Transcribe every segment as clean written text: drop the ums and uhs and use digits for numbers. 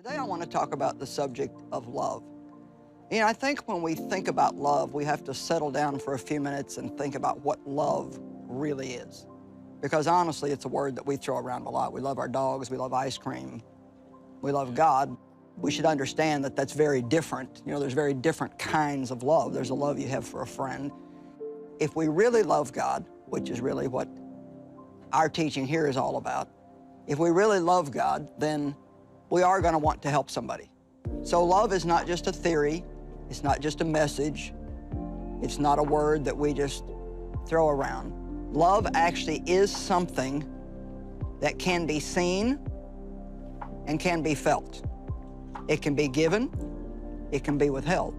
Today I want to talk about the subject of love. You know, I think when we think about love, we have to settle down for a few minutes and think about what love really is. Because honestly, it's a word that we throw around a lot. We love our dogs, we love ice cream, we love God. We should understand that that's very different. You know, there's very different kinds of love. There's a love you have for a friend. If we really love God, which is really what our teaching here is all about, if we really love God, then we are going to want to help somebody. So love is not just a theory. It's not just a message. It's not a word that we just throw around. Love actually is something that can be seen and can be felt. It can be given, it can be withheld.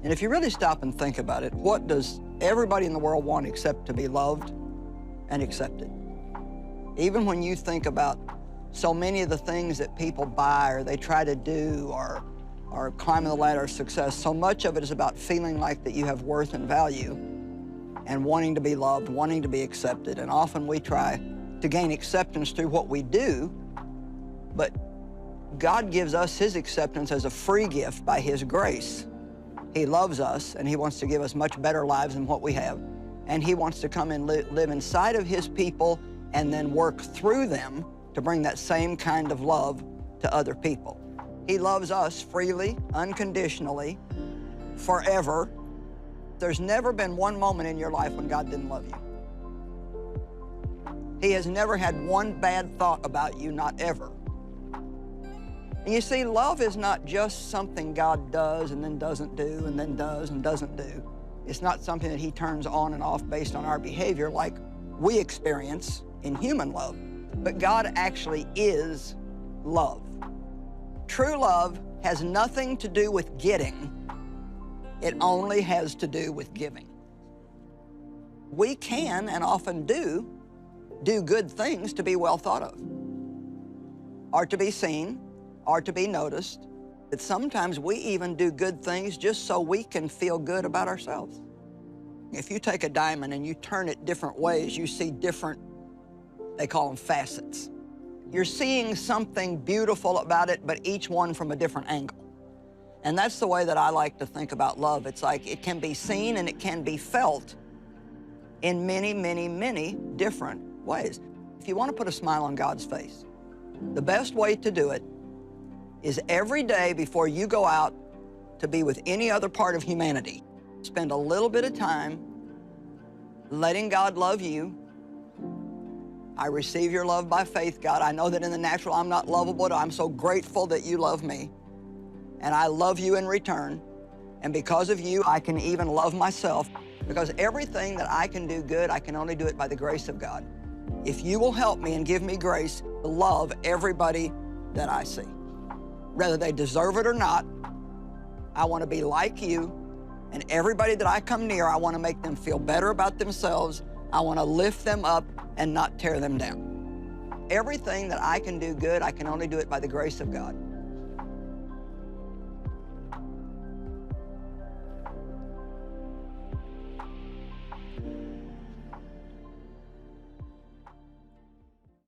And if you really stop and think about it, what does everybody in the world want except to be loved and accepted? Even when you think about so many of the things that people buy or they try to do or climbing the ladder of success, so much of it is about feeling like that you have worth and value and wanting to be loved, wanting to be accepted. And often we try to gain acceptance through what we do, but God gives us His acceptance as a free gift by His grace. He loves us and He wants to give us much better lives than what we have. And He wants to come and live inside of His people and then work through them to bring that same kind of love to other people. He loves us freely, unconditionally, forever. There's never been one moment in your life when God didn't love you. He has never had one bad thought about you, not ever. And you see, love is not just something God does and then doesn't do and then does and doesn't do. It's not something that He turns on and off based on our behavior like we experience in human love. But God actually is love. True love has nothing to do with getting. It only has to do with giving. We can, and often do good things to be well thought of, or to be seen, or to be noticed. But sometimes we even do good things just so we can feel good about ourselves. If you take a diamond and you turn it different ways, you see different, they call them facets. You're seeing something beautiful about it, but each one from a different angle. And that's the way that I like to think about love. It's like it can be seen and it can be felt in many, many, many different ways. If you want to put a smile on God's face, the best way to do it is every day before you go out to be with any other part of humanity, spend a little bit of time letting God love you. I receive your love by faith, God. I know that in the natural I'm not lovable, but I'm so grateful that you love me. And I love you in return. And because of you, I can even love myself. Because everything that I can do good, I can only do it by the grace of God. If you will help me and give me grace to love everybody that I see, whether they deserve it or not, I want to be like you. And everybody that I come near, I want to make them feel better about themselves. I want to lift them up and not tear them down. Everything that I can do good, I can only do it by the grace of God.